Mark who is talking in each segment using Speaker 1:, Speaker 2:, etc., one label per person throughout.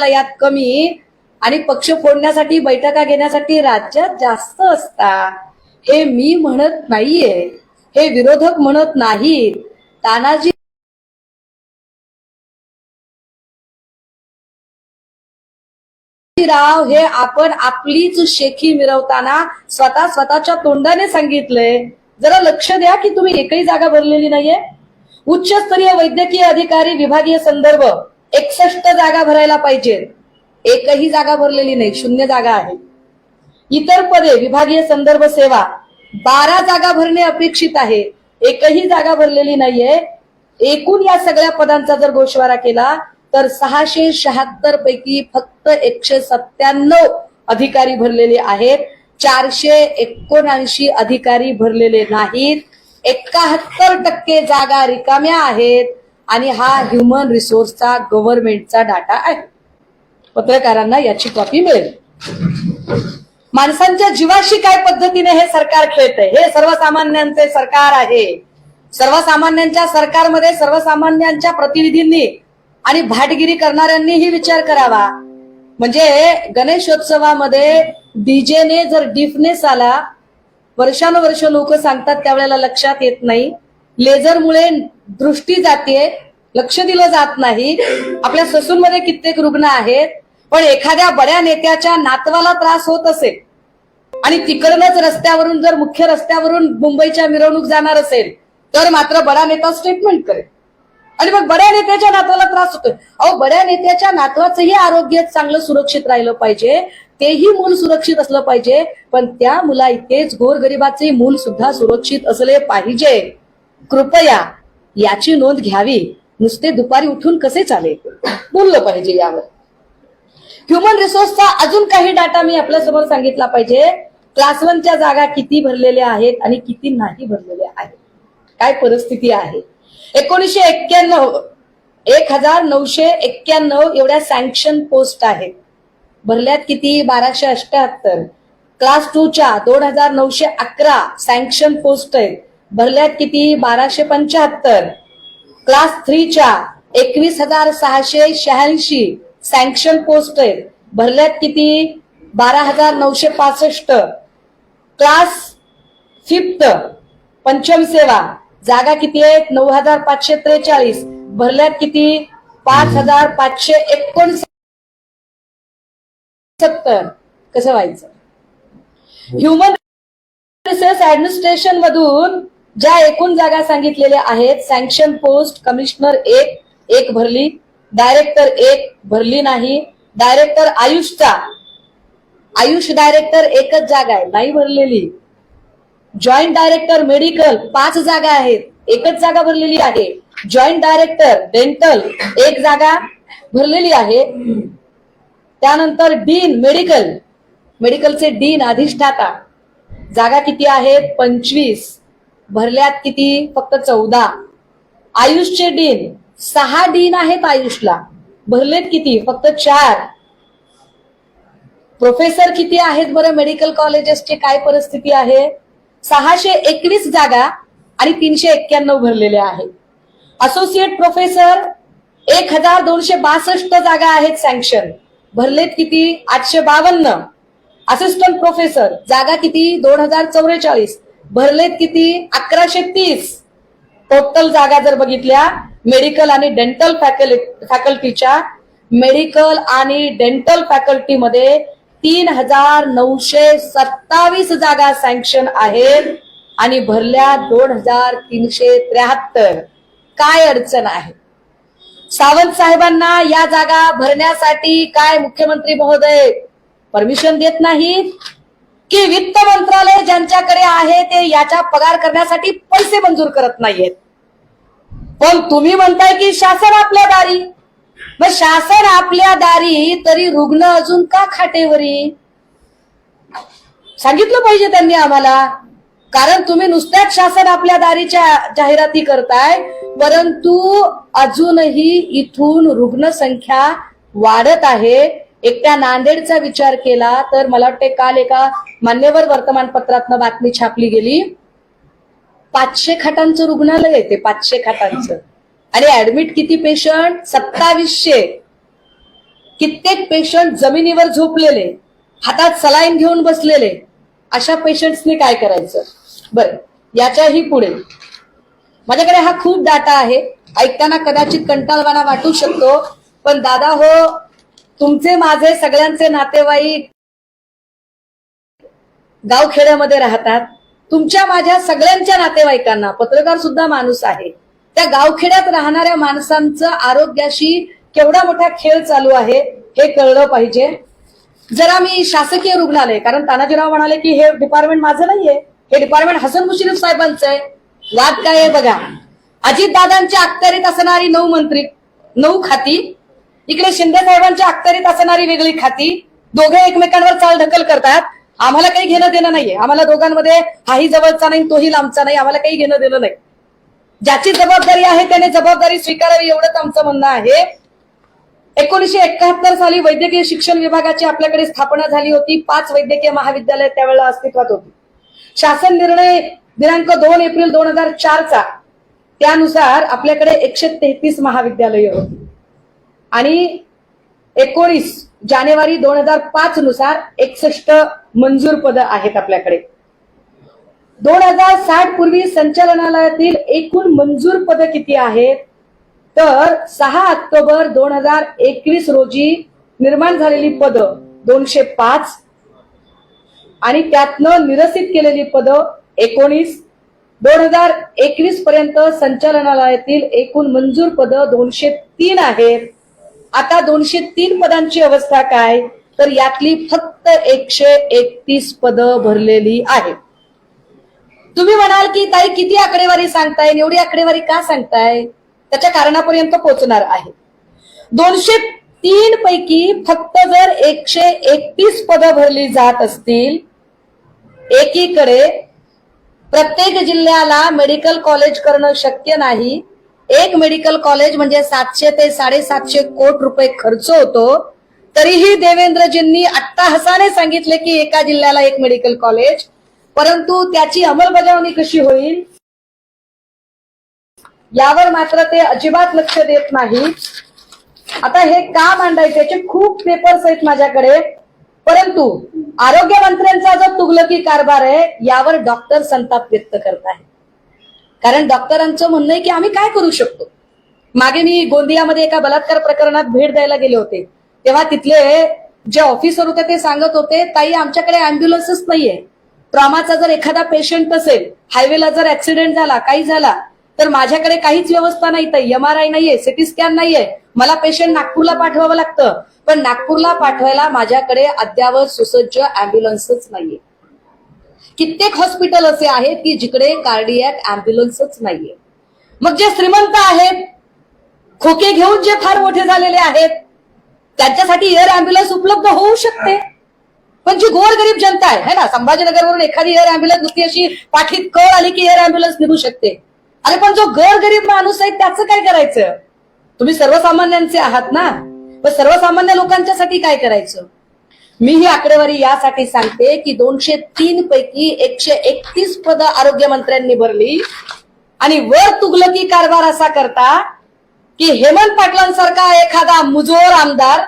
Speaker 1: मंत्रालयात कमी आणि पक्ष फोडण्यासाठी बैठका घेण्यासाठी राज्यात जास्त असतात. हे मी म्हणत नाहीये, हे विरोधक म्हणत नाहीत. तानाजी राव हे आपण आपलीच शेखी मिरवताना स्वतःच्या तोंडाने सांगितलंय. जरा लक्ष द्या की तुम्ही एकही जागा भरलेली नाहीये. उच्चस्तरीय वैद्यकीय अधिकारी विभागीय संदर्भ 61 जागा भरायला पाहिजेत, एकही जागा भरलेली नाही, 0 जागा आहे. इतर पदे विभागीय संदर्भ सेवा 12 जागा भरणे अपेक्षित आहे, एकही जागा भरलेली नाहीये. एकूण या सगळ्या पदांचा जर गोषवारा केला तर 676 पैकी फक्त 197 अधिकारी भरलेले आहेत, 479 अधिकारी भरलेले नाहीत. 71% जागा रिकाम्या आहेत आणि हा ह्युमन रिसोर्सचा गव्हर्नमेंटचा डाटा आहे. पत्रकारांना याची कॉपी मिळेल. माणसांच्या जीवाशी काय पद्धतीने हे सरकार खेळतंय. हे सर्वसामान्यांचे सरकार आहे. सर्वसामान्यांच्या सरकारमध्ये सर्वसामान्यांच्या प्रतिनिधींनी आणि भाटगिरी करणाऱ्यांनीही विचार करावा. म्हणजे गणेशोत्सवामध्ये डीजेने जर डिफनेस आला, वर्षानुवर्ष लोक सांगतात, त्यावेळेला लक्षात येत नाही. लेझरमुळे दृष्टी जाते, लक्ष दिलं जात नाही. आपल्या ससूनमध्ये कित्येक रुग्ण आहेत, पण एखाद्या बड्या नेत्याच्या नातवाला त्रास होत असेल आणि तिकडनंच रस्त्यावरून जर मुख्य रस्त्यावरून मुंबईच्या मिरवणूक जाणार असेल तर मात्र बडा नेता स्टेटमेंट करेल आणि मग बड्या नेत्याच्या नातवाला त्रास होतोय. अहो, बड्या नेत्याच्या नातवाचंही आरोग्य चांगलं सुरक्षित राहिलं पाहिजे, तेही मूल सुरक्षित असलं पाहिजे, पण त्या मुला इतकेच गोरगरिबाचे मूल सुद्धा सुरक्षित असले पाहिजे. कृपया याची नोंद घ्यावी. नुसते दुपारी उठून कसे चालेल, बोललं पाहिजे यावर. ह्युमन रिसोर्सचा अजून काही डाटा मी आपल्या समोर सांगितला पाहिजे. क्लास 1च्या जागा किती भरलेल्या आहेत आणि किती नाही भरलेल्या आहेत, काय परिस्थिती आहे. 1991 एवढ्या सँक्शन पोस्ट आहेत. भरल्यात किती? 1278. क्लास 2च्या 2911 सँक्शन पोस्ट आहेत. भरल्यात किती? 1275. क्लास 3च्या 21,686 सँक्शन पोस्ट आहेत. भरल्यात किती? 12,965. क्लास 5th पंचम सेवा जागा किती आहेत? 9,543. भरल्यात किती? 5,569. कसं व्हायचं? ह्युमन रिसोर्स ऍडमिनिस्ट्रेशन मधून ज्या एकूण जागा सांगितलेल्या आहेत, सँक्शन पोस्ट कमिशनर 1 भरली, डायरेक्टर 1 भरली नाही. डायरेक्टर आयुष डायरेक्टर 1च जागा आहे, नाही भरलेली. जॉईंट डायरेक्टर मेडिकल 5 जागा आहेत, 1च जागा भरलेली आहे. जॉईंट डायरेक्टर डेंटल 1 जागा भरलेली आहे. त्यानंतर डीन मेडिकलचे डीन अधिष्ठाता जागा किती आहेत? 25. भरल्यात किती? फक्त 14. आयुषचे डीन 6 डीन आहेत आयुषला, भरलेत किती? फक्त 4. प्रोफेसर किती आहेत बरं मेडिकल कॉलेजेसची काय परिस्थिती आहे? 621 जागा आणि 391 भरलेल्या आहेत. असोसिएट प्रोफेसर 1,262 जागा आहेत सँक्शन, भरलेत किती? 852. असिस्टंट प्रोफेसर जागा किती? 2,044. भरलेत किती? 1,130. टोटल जागा जर बघितल्या मेडिकल आणि डेंटल फॅकल्टीच्या, मेडिकल आणि डेंटल फॅकल्टीमध्ये 3,927 जागा सँक्शन आहेत आणि भरल्या 2,373. काय अडचण आहे? सावंत साहेबांना या जागा भरण्यासाठी काय मुख्यमंत्री महोदय परमिशन देत नाहीत की वित्त मंत्रालय ज्यांच्याकडे आहे ते याचा पगार करण्यासाठी पैसे मंजूर करत नाहीयेत? पण तुम्ही म्हणताय की शासन आपल्या दारी. मग शासन आपल्या दारी तरी रुग्ण अजून का खाटेवरी? सांगितलं पाहिजे त्यांनी आम्हाला. कारण तुम्ही नुसत्याच शासन आपल्या दारीच्या जाहिराती करताय, परंतु अजूनही इथून रुग्णसंख्या वाढत आहे. एकट्या नांदेडचा विचार केला तर मला वाटते काल एका मान्यवर वर्तमानपत्रातनं बातमी छापली गेली, 500 खाटांचं रुग्णालय आहे ते, 500 खाटांचं. आणि ऍडमिट किती पेशंट? 2700. कित्येक पेशंट जमिनीवर झोपलेले, हातात सलाईन घेऊन बसलेले, अशा पेशंट्सनी काय करायचं? बरं, याच्याही पुढे माझ्याकडे हा खूप डाटा आहे, ऐकताना कदाचित कंटाळवाणा वाटू शकतो, पण दादा हो, तुमचे माझे सगळ्यांचे नातेवाईक गावखेड्यामध्ये राहतात. तुमच्या माझ्या सगळ्यांच्या नातेवाईकांना, पत्रकार सुद्धा माणूस आहे, त्या गावखेड्यात राहणाऱ्या माणसांचं आरोग्याशी केवढा मोठा खेळ चालू आहे हे कळलं पाहिजे. जरा मी शासकीय रुग्णालय, कारण तानाजीराव म्हणाले की हे डिपार्टमेंट माझं नाहीये, हे डिपार्टमेंट हसन मुश्रीफ साहेबांचं आहे. वाद काय आहे बघा. अजितदादांच्या अखत्यारीत असणारी 9 मंत्री, 9 खाती, इकडे शिंदे साहेबांच्या अखत्यारीत असणारी वेगळी खाती, दोघे एकमेकांवर चालढकल करतात. आम्हाला काही घेणं देणं नाहीये. आम्हाला दोघांमध्ये हाही जवळचा नाही, तोही लांबचा नाही. आम्हाला काही घेणं देणं नाही. ज्याची जबाबदारी आहे त्याने जबाबदारी स्वीकारावी, एवढंच आमचं म्हणणं आहे. 1971 साली वैद्यकीय शिक्षण विभागाची आपल्याकडे स्थापना झाली होती. 5 वैद्यकीय महाविद्यालय त्यावेळेला अस्तित्वात होती. शासन निर्णय दिनांक 2 एप्रिल 2004 चा, त्यानुसार आपल्याकडे 133 महाविद्यालय होती आणि 19 जानेवारी 2005 नुसार 61 मंजूर पद आहेत आपल्याकडे. 2060 पूर्वी संचालनालयातील एकूण मंजूर पद किती आहेत? तर 6 ऑक्टोबर 2021 रोजी निर्माण झालेली पद 205 आणि त्यातनं निरसित केलेली पद 19. 2021 पर्यंत संचालनालयातील एकूण मंजूर पद 203 आहेत. आता 203 पदांची अवस्था काय? तर यातली फक्त 131 पदं भरलेली आहेत. तुम्ही म्हणाल की ताई किती आकडेवारी सांगताय, एवढी आकडेवारी का सांगताय? त्याच्या कारणापर्यंत पोहोचणार आहे. 203 पैकी फक्त जर 131 पदं भरली जात असतील, एकीकडे प्रत्येक जिल्ह्याला मेडिकल कॉलेज करणं शक्य नाही. एक मेडिकल कॉलेज म्हणजे 700 ते 750 कोटी रुपये खर्च होतो. तरीही देवेंद्रजींनी अट्टाहासाने सांगितले की एका जिल्ह्याला एक मेडिकल कॉलेज, परंतु त्याची अंमलबजावणी कशी होईल यावर मात्र ते अजिबात लक्ष देत नाही. आता हे का मांडायचे, याचे खूप पेपर्स आहेत माझ्याकडे, परंतु आरोग्य मंत्र्यांचा जो तुगलकी कारभार आहे यावर डॉक्टर संताप व्यक्त करत आहे. कारण डॉक्टरांचं म्हणणं आहे की आम्ही काय करू शकतो. मागे मी गोंदियामध्ये एका बलात्कार प्रकरणात भेट द्यायला गेले होते, तेव्हा तिथले जे ऑफिसर होते ते सांगत होते, ताई आमच्याकडे अँब्युलन्सच नाहीये. ट्रॉमाचा जर एखादा पेशंट असेल, हायवेला जर ऍक्सिडेंट झाला, काही झाला, तर माझ्याकडे काहीच व्यवस्था नाही. ताई MRI नाहीये, सिटी स्कॅन नाहीये. मला पेशंट नागपूरला पाठवावं लागतं, पण नागपूरला पाठवायला माझ्याकडे अद्यावत सुसज्ज अँब्युलन्सच नाहीये. कित्येक हॉस्पिटल असे आहेत की जिकडे कार्डियक अँब्युलन्सच नाहीये. मग जे श्रीमंत आहेत, खोके घेऊन जे फार मोठे झालेले आहेत, त्यांच्यासाठी एअर अँब्युलन्स उपलब्ध होऊ शकते. पण जी गोरगरीब जनता आहे ना, संभाजीनगरवरून एखादी एअर अँब्युलन्स नुसती अशी पाठीत कळ आली की एअर अँब्युलन्स निघू शकते. अरे पण जो गोरगरीब माणूस आहे त्याचं काय करायचं? तुम्ही सर्वसामान्यांचे आहात ना, पण सर्वसामान्य लोकांच्यासाठी काय करायचं? मी ही आकडेवारी यासाठी सांगते की 203 पैकी 131 पद आरोग्य मंत्र्यांनी भरली आणि वर तुगलकी कारभार असा करता की हेमंत पाटलांसारखा एखादा मुजोर आमदार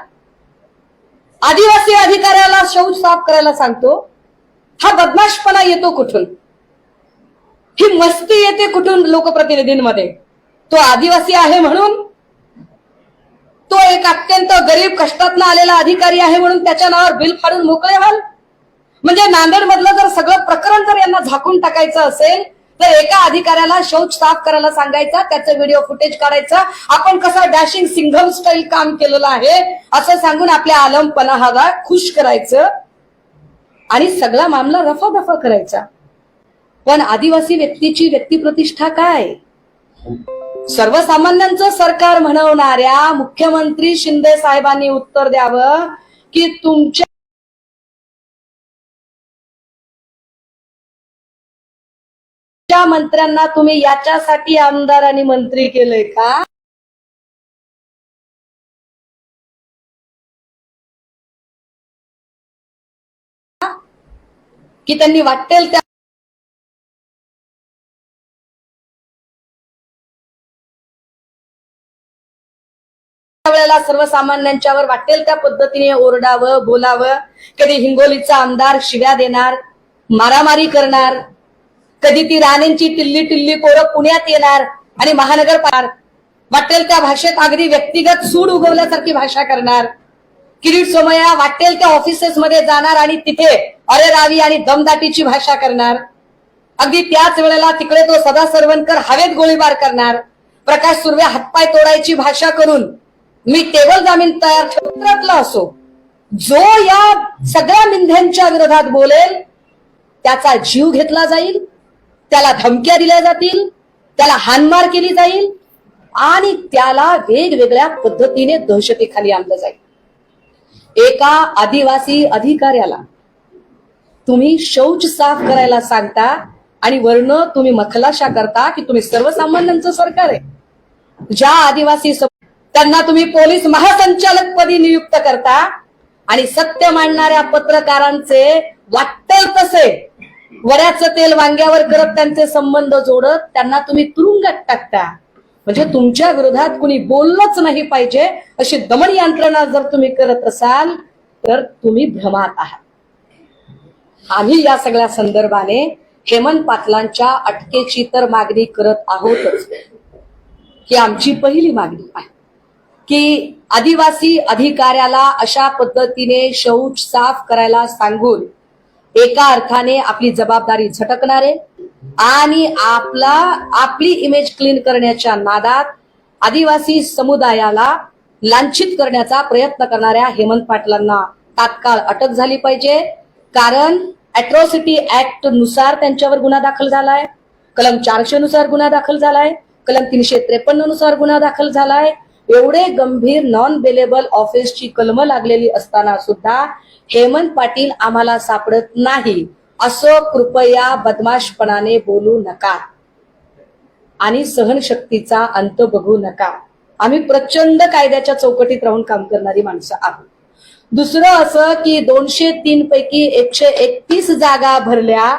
Speaker 1: आदिवासी अधिकाऱ्याला शौच साफ करायला सांगतो. हा बदमाशपणा येतो कुठून? ही मस्ती येते कुठून लोकप्रतिनिधींमध्ये? तो आदिवासी आहे म्हणून, तो एक अत्यंत गरीब कष्टातनं आलेला अधिकारी आहे म्हणून त्याच्या नावावर बिल फाडून मोकळे व्हाल? म्हणजे नांदेड मधलं जर सगळं प्रकरण जर यांना झाकून टाकायचं असेल तर एका अधिकाऱ्याला शौच साफ करायला सांगायचा, त्याचं व्हिडिओ फुटेज काढायचा, आपण कसं डॅशिंग सिंघम स्टाईल काम केलेलं आहे असं सांगून आपल्या आलमपणाला खुश करायचं आणि सगळा मामला रफादफा करायचा. पण आदिवासी व्यक्तीची व्यक्तिप्रतिष्ठा काय? सर्वसामान्यांचं सरकार म्हणवणाऱ्या मुख्यमंत्री शिंदे साहेबांनी उत्तर द्यावं की तुमच्या मंत्र्यांना तुम्ही याच्यासाठी आमदार आणि मंत्री केलंय का की त्यांनी वाटेल त्या त्यावेळेला सर्वसामान्यांच्यावर वाटेल त्या पद्धतीने ओरडावं, बोलावं. कधी हिंगोलीचा आमदार शिव्या देणार, मारामारी करणार, कधी ती राणेंची टिल्ली टिल्ली पोरं पुण्यात येणार आणि महानगरपालिका वाटेल त्या भाषेत अगदी व्यक्तिगत सूड उगवल्यासारखी भाषा करणार. किरीट सोमय्या वाटेल त्या ऑफिसेस मध्ये जाणार आणि तिथे अरे रावी आणि दमदाटीची भाषा करणार. अगदी त्याच वेळेला तिकडे तो सदा सरवणकर हवेत गोळीबार करणार. प्रकाश सुर्वे हातपाय तोडायची भाषा करून मी टेबल जामीन तयार ठेवला असो. जो या सगळ्या मिंध्यांच्या विरोधात बोलेल त्याचा जीव घेतला जाईल, त्याला धमक्या दिल्या जातील, त्याला हाणमार केली जाईल आणि त्याला वेगवेगळ्या पद्धतीने दहशतीखाली आणलं जाईल. एका आदिवासी अधिकाऱ्याला तुम्ही शौच साफ करायला सांगता आणि वर्ण तुम्ही मखलाशा करता की तुम्ही सर्वसामान्यांचं सरकार आहे. ज्या आदिवासी त्यांना तुम्ही पोलीस महासंचालक पदी नियुक्त करता आणि सत्य मांडणाऱ्या पत्रकारांचे वाटेल तसे वड्याचं तेल वांग्यावर करत त्यांचे संबंध जोडत त्यांना तुम्ही तुरुंगात टाकता. म्हणजे तुमच्या विरोधात कुणी बोललंच नाही पाहिजे अशी दमन यंत्रणा जर तुम्ही करत असाल तर तुम्ही भ्रमात आहात. आम्ही या सगळ्या संदर्भाने हेमंत पाटलांच्या अटकेची तर मागणी करत आहोतच. ही आमची पहिली मागणी आहे की आदिवासी अधिकाऱ्याला अशा पद्धतीने शौच साफ करायला सांगून एका अर्थाने आपली जबाबदारी झटकणारे आणि आपली इमेज क्लीन करण्याच्या नादात आदिवासी समुदायाला लांछित करण्याचा प्रयत्न करणाऱ्या हेमंत पाटलांना तात्काळ अटक झाली पाहिजे. कारण अॅट्रॉसिटी ऍक्ट नुसार त्यांच्यावर गुन्हा दाखल झालाय, कलम 400 नुसार गुन्हा दाखल झालाय, कलम 353 नुसार गुन्हा दाखल झालाय. एवढे गंभीर नॉन बेलेबल ऑफेन्सची कलम लागलेली असताना सुद्धा हेमंत पाटील आम्हाला सापडत नाही असं कृपया बदमाशपणाने बोलू नका आणि सहनशक्तीचा अंत बघू नका. आम्ही प्रचंड कायद्याच्या चौकटीत राहून काम करणारी माणसं आहोत. दुसरं असं की 203 पैकी 131 जागा भरल्या.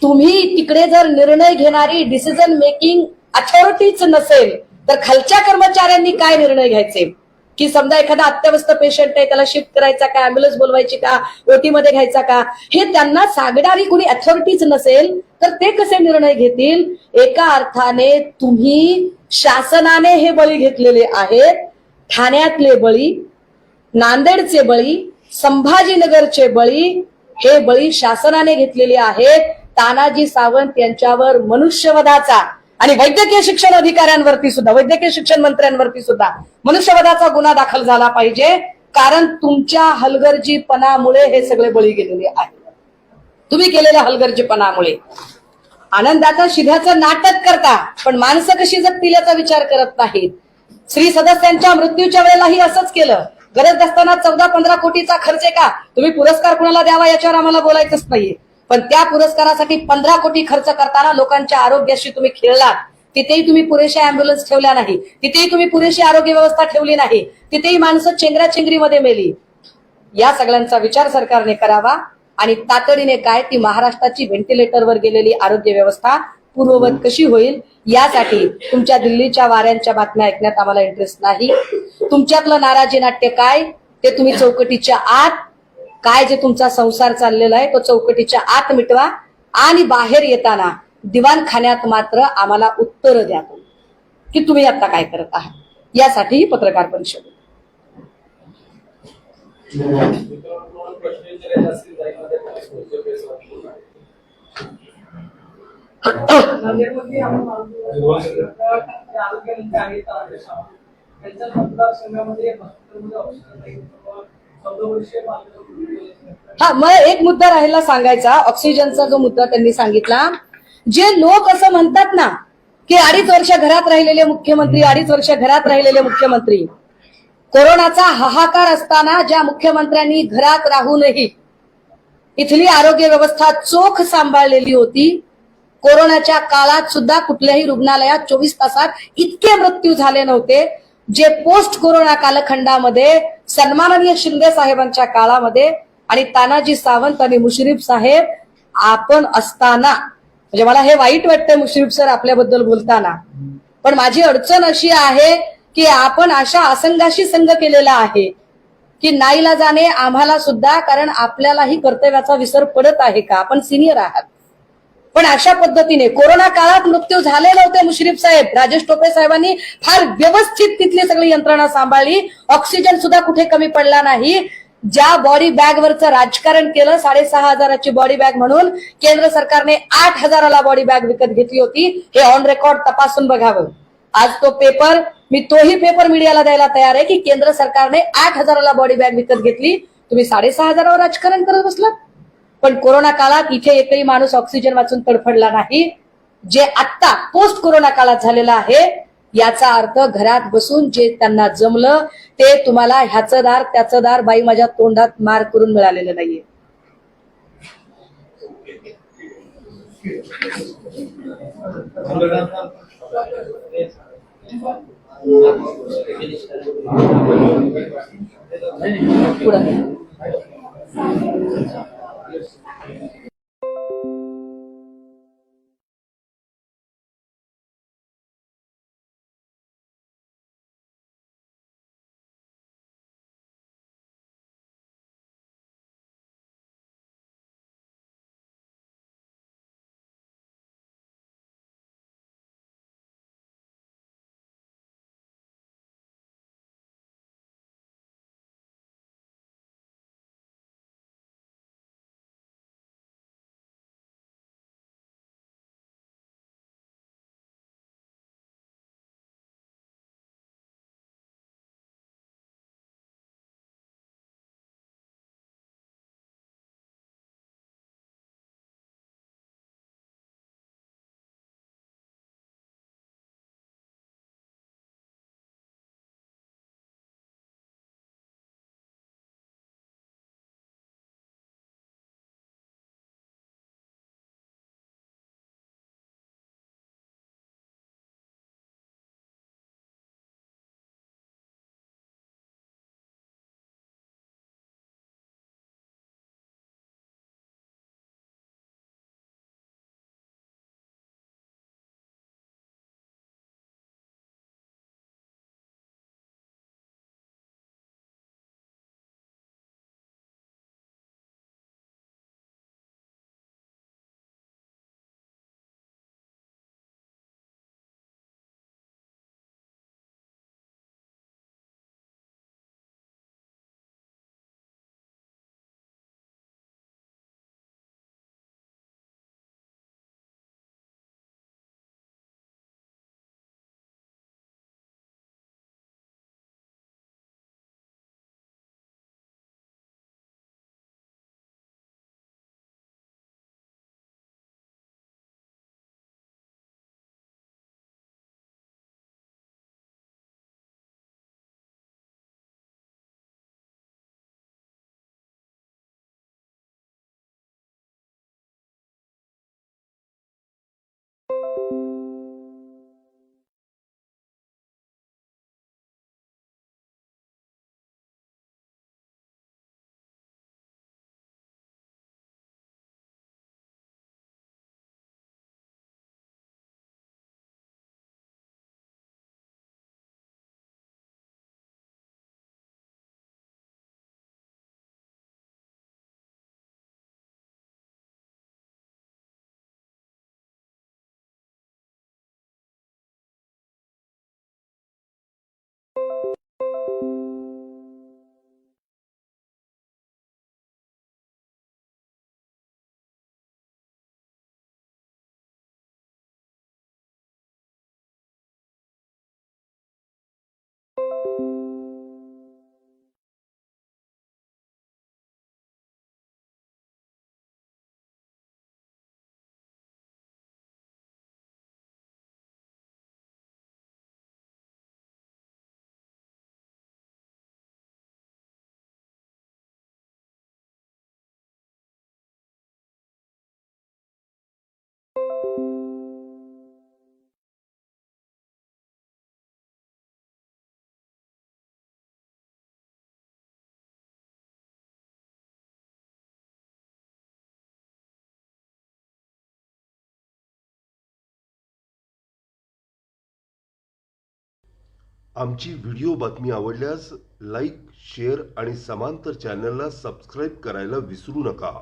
Speaker 1: तुम्ही तिकडे जर निर्णय घेणारी डिसिजन मेकिंग अथॉरिटीच नसेल तर खालच्या कर्मचाऱ्यांनी काय निर्णय घ्यायचे की समजा एखादा अत्यवस्थ पेशंट आहे त्याला शिफ्ट करायचा का, अँब्युलन्स बोलवायची का, ओटी मध्ये घ्यायचा का, हे त्यांना सांगणारी कुणी अथॉरिटीच नसेल तर ते कसे निर्णय घेतील. एका अर्थाने तुम्ही शासनाने हे बळी घेतलेले आहेत. ठाण्यातले बळी, नांदेडचे बळी, संभाजीनगरचे बळी, हे बळी शासनाने घेतलेले आहेत. तानाजी सावंत यांच्यावर मनुष्यवधाचा आणि वैद्यकीय शिक्षण अधिकाऱ्यांवरती सुद्धा, वैद्यकीय शिक्षण मंत्र्यांवरती सुद्धा मनुष्यवधाचा गुन्हा दाखल झाला पाहिजे. कारण तुमच्या हलगर्जीपणामुळे हे सगळे बळी गेलेले आहेत. तुम्ही केलेल्या हलगर्जीपणामुळे आनंदाचा शिध्याचं नाटक करता पण माणसं कशी जगतील याचा विचार करत नाहीत. श्री सदस्यांच्या मृत्यूच्या वेळेलाही असंच केलं. गरज असताना 14-15 कोटीचा खर्च आहे का, तुम्ही पुरस्कार कुणाला द्यावा याच्यावर आम्हाला बोलायचंच नाहीये. पण त्या पुरस्कारासाठी 15 कोटी खर्च करताना लोकांच्या आरोग्याशी तुम्ही खेळलात. तिथेही तुम्ही पुरेशा अँब्युलन्स ठेवल्या नाही, तिथेही तुम्ही पुरेशी आरोग्य व्यवस्था ठेवली नाही, तिथेही माणसं चेंगराचेंगरीमध्ये मेली. या सगळ्यांचा विचार सरकारने करावा आणि तातडीने काय ती महाराष्ट्राची व्हेंटिलेटरवर गेलेली आरोग्य व्यवस्था पूर्ववत कशी होईल यासाठी तुमच्या दिल्लीच्या वाऱ्यांच्या बातम्या ऐकण्यात आम्हाला इंटरेस्ट नाही. तुमच्यातलं नाराजी नाट्य काय ते तुम्ही चौकटीच्या आत, काय जे तुमचा संसार चाललेला आहे तो चौकटीच्या आत मिटवा आणि बाहेर येताना दिवाणखान्यात मात्र आम्हाला उत्तर द्या की तुम्ही आता काय करत आहात. यासाठी पत्रकार परिषद. हा, मग एक मुद्दा राहिला सांगायचा, ऑक्सिजनचा जो मुद्दा त्यांनी सांगितला. जे लोक असं म्हणतात ना की 2.5 वर्ष घरात राहिलेले मुख्यमंत्री, 2.5 वर्ष घरात राहिलेले मुख्यमंत्री, कोरोनाचा हाहाकार असताना ज्या मुख्यमंत्र्यांनी घरात राहूनही इथली आरोग्य व्यवस्था चोख सांभाळलेली होती, कोरोनाच्या काळात सुद्धा कुठल्याही रुग्णालयात 24 तासात इतके मृत्यू झाले नव्हते. जे पोस्ट कोरोना कालखंडामध्ये सन्माननीय शिंदे साहेबांच्या काळामध्ये आणि तानाजी सावंत आणि मुश्रीफ साहेब आपण असताना, म्हणजे मला हे वाईट वाटतंय मुश्रीफ सर आपल्याबद्दल बोलताना, पण माझी अडचण अशी आहे की आपण अशा असंघाशी संघ केलेला आहे की नाईलाजाने आम्हाला सुद्धा, कारण आपल्यालाही कर्तव्याचा विसर पडत आहे का, आपण सिनियर आहात, पण अशा पद्धतीने कोरोना काळात मृत्यू झालेले होते. मुश्रीफ साहेब, राजेश टोपे साहेबांनी फार व्यवस्थित तिथली सगळी यंत्रणा सांभाळली. ऑक्सिजन सुद्धा कुठे कमी पडला नाही. ज्या बॉडी बॅग वरचं राजकारण केलं, 6,500ची बॉडी बॅग म्हणून केंद्र सरकारने 8,000ला बॉडी बॅग विकत घेतली होती. हे ऑन रेकॉर्ड तपासून बघावं. आज तो पेपर, मी तोही पेपर मीडियाला द्यायला तयार आहे की केंद्र सरकारने 8,000ला बॉडी बॅग विकत घेतली. तुम्ही 6,500वर राजकारण करत बसलात. पण कोरोना काळात इथे एकही माणूस ऑक्सिजन वाचून तडफडला नाही. जे आत्ता पोस्ट कोरोना काळात झालेलं आहे, याचा अर्थ घरात बसून जे त्यांना जमलं ते तुम्हाला ह्याचं दार त्याचं दार, बाई माझ्या तोंडात मार करून मिळालेलं नाहीये. पुढं
Speaker 2: आमची व्हिडिओ बातमी आवडल्यास लाईक, शेअर आणि समांतर चॅनलला सबस्क्राईब करायला विसरू नका.